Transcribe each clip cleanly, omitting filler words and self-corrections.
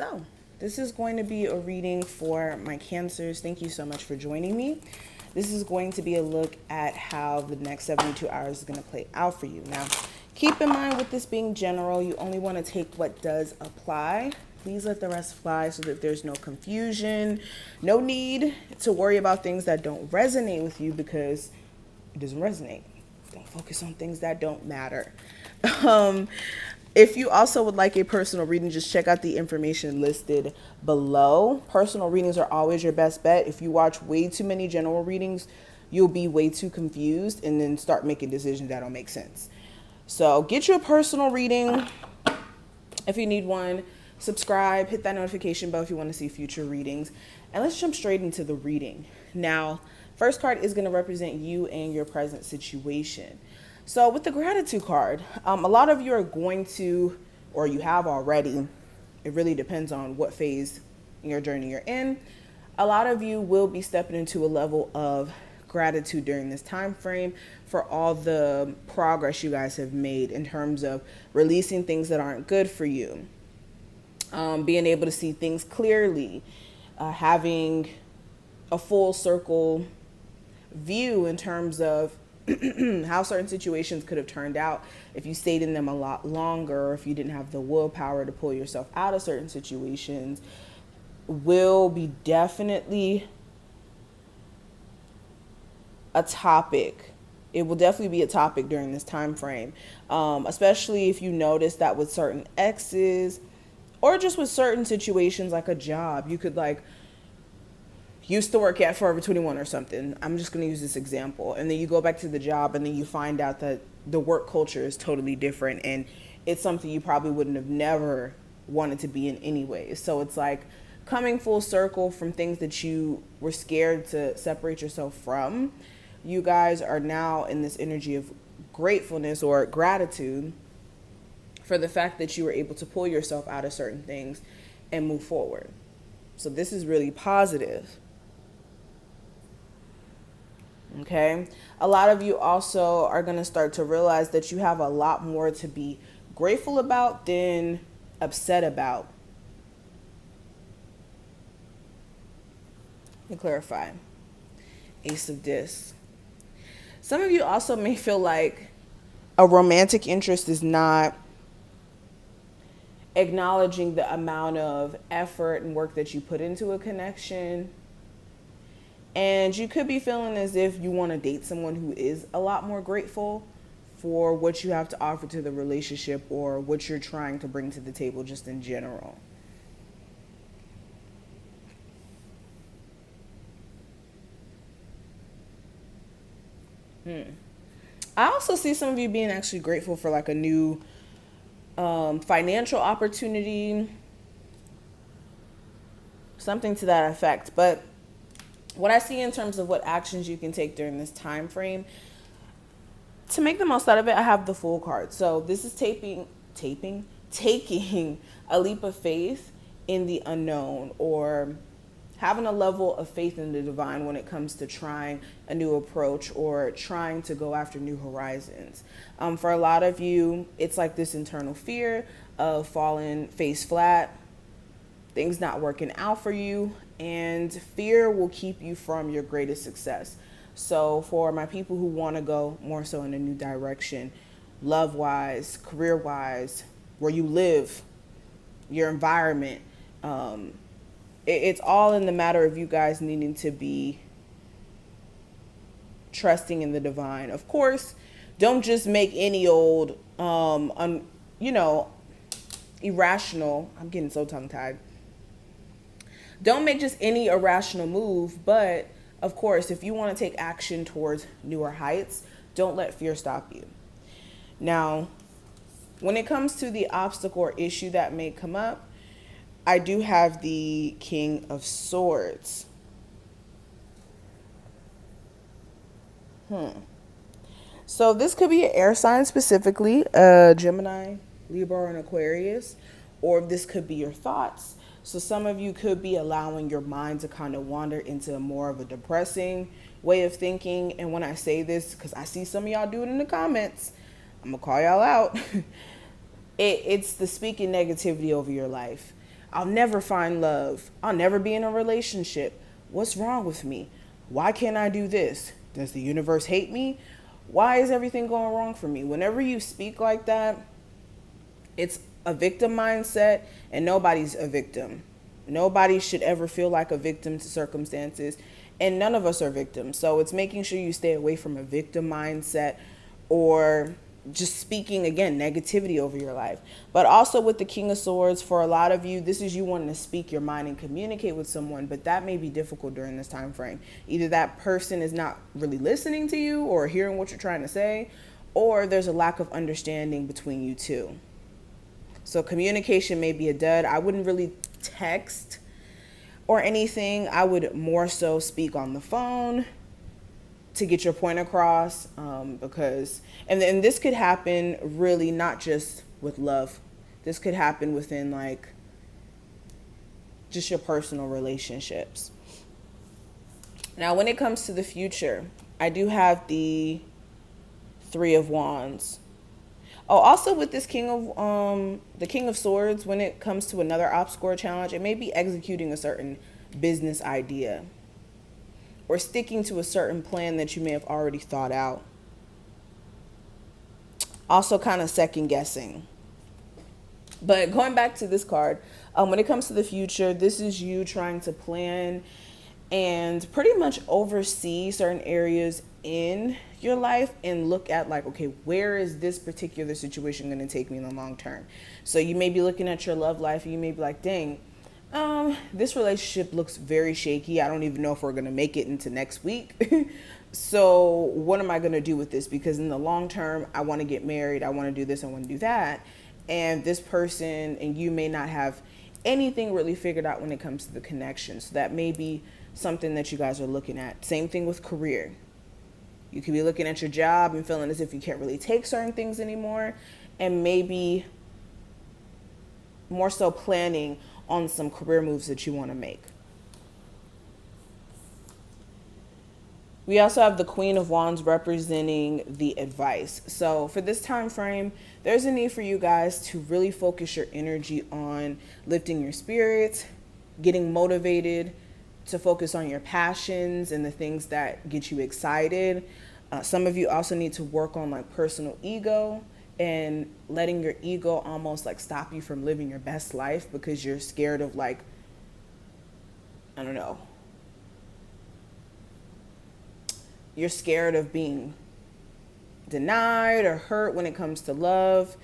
So this is going to be a reading for my Cancers. Thank you so much for joining me. This is going to be a look at how the next 72 hours is going to play out for you. Now, keep in mind with this being general, you only want to take what does apply. Please let the rest fly so that there's no confusion. No need to worry about things that don't resonate with you because it doesn't resonate. Don't focus on things that don't matter. If you also would like a personal reading, just check out the information listed below. Personal readings are always your best bet. If you watch way too many general readings, you'll be way too confused and then start making decisions that don't make sense. So get you a personal reading if you need one. Subscribe, hit that notification bell if you want to see future readings. And let's jump straight into the reading. Now, first card is going to represent you and your present situation. So with the gratitude card, a lot of you are going to, or you have already, it really depends on what phase in your journey you're in. A lot of you will be stepping into a level of gratitude during this time frame for all the progress you guys have made in terms of releasing things that aren't good for you, being able to see things clearly, having a full circle view in terms of how certain situations could have turned out if you stayed in them a lot longer, or if you didn't have the willpower to pull yourself out of certain situations, will be definitely a topic. It will definitely be a topic during this time frame, especially if you notice that with certain exes or just with certain situations like a job. You could used to work at Forever 21 or something. I'm just going to use this example. And then you go back to the job and then you find out that the work culture is totally different and it's something you probably wouldn't have never wanted to be in anyway. So it's like coming full circle from things that you were scared to separate yourself from. You guys are now in this energy of gratefulness or gratitude for the fact that you were able to pull yourself out of certain things and move forward. So this is really positive. Okay. A lot of you also are going to start to realize that you have a lot more to be grateful about than upset about. Let me clarify. Ace of Discs. Some of you also may feel like a romantic interest is not acknowledging the amount of effort and work that you put into a connection. And you could be feeling as if you want to date someone who is a lot more grateful for what you have to offer to the relationship or what you're trying to bring to the table just in general. I also see some of you being actually grateful for like a new financial opportunity, something to that effect. But what I see in terms of what actions you can take during this time frame to make the most out of it, I have the Fool card. So this is taking a leap of faith in the unknown, or having a level of faith in the divine when it comes to trying a new approach or trying to go after new horizons. For a lot of you, it's like this internal fear of falling face flat, things not working out for you, and fear will keep you from your greatest success. So for my people who want to go more so in a new direction, love-wise, career-wise, where you live, your environment, it's all in the matter of you guys needing to be trusting in the divine. Of course, don't just make any old, irrational, I'm getting so tongue-tied. Don't make just any irrational move, but of course, if you want to take action towards newer heights, don't let fear stop you. Now, when it comes to the obstacle or issue that may come up, I do have the King of Swords. So this could be an air sign specifically, Gemini, Libra, and Aquarius, or this could be your thoughts. So some of you could be allowing your mind to kind of wander into more of a depressing way of thinking. And when I say this, because I see some of y'all do it in the comments, I'm going to call y'all out. It's the speaking negativity over your life. I'll never find love. I'll never be in a relationship. What's wrong with me? Why can't I do this? Does the universe hate me? Why is everything going wrong for me? Whenever you speak like that, it's a victim mindset, and nobody's a victim. Nobody should ever feel like a victim to circumstances, and none of us are victims. So it's making sure you stay away from a victim mindset or just speaking, again, negativity over your life. But also with the King of Swords, for a lot of you, this is you wanting to speak your mind and communicate with someone, but that may be difficult during this time frame. Either that person is not really listening to you or hearing what you're trying to say, or there's a lack of understanding between you two. So communication may be a dud. I wouldn't really text or anything. I would more so speak on the phone to get your point across, because, and then this could happen really not just with love. This could happen within like just your personal relationships. Now, when it comes to the future, I do have the Three of Wands. Oh, also with this the King of Swords, when it comes to another obscure challenge, it may be executing a certain business idea or sticking to a certain plan that you may have already thought out. Also kind of second guessing. But going back to this card, when it comes to the future, this is you trying to plan and pretty much oversee certain areas in your life and look at like, okay, where is this particular situation going to take me in the long term? So you may be looking at your love life and you may be like, dang, this relationship looks very shaky. I don't even know if we're going to make it into next week. So what am I going to do with this? Because in the long term, I want to get married. I want to do this. I want to do that. And this person and you may not have anything really figured out when it comes to the connection. So that may be something that you guys are looking at. Same thing with career. You could be looking at your job and feeling as if you can't really take certain things anymore, and maybe more so planning on some career moves that you want to make. We also have the Queen of Wands representing the advice. So for this time frame, there's a need for you guys to really focus your energy on lifting your spirits, getting motivated, to focus on your passions and the things that get you excited. Some of you also need to work on like personal ego and letting your ego almost like stop you from living your best life because you're scared of like, I don't know, you're scared of being denied or hurt when it comes to love.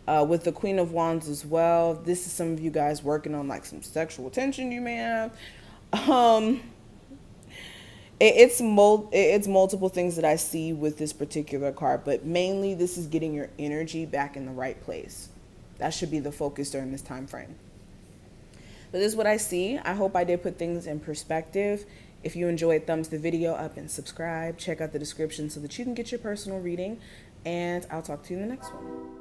With the Queen of Wands as well, this is some of you guys working on like some sexual tension you may have. It's multiple things that I see with this particular card, but mainly this is getting your energy back in the right place. That should be the focus during this time frame. But this is what I see. I hope I did put things in perspective. If you enjoyed, thumbs the video up and subscribe. Check out the description so that you can get your personal reading, and I'll talk to you in the next one.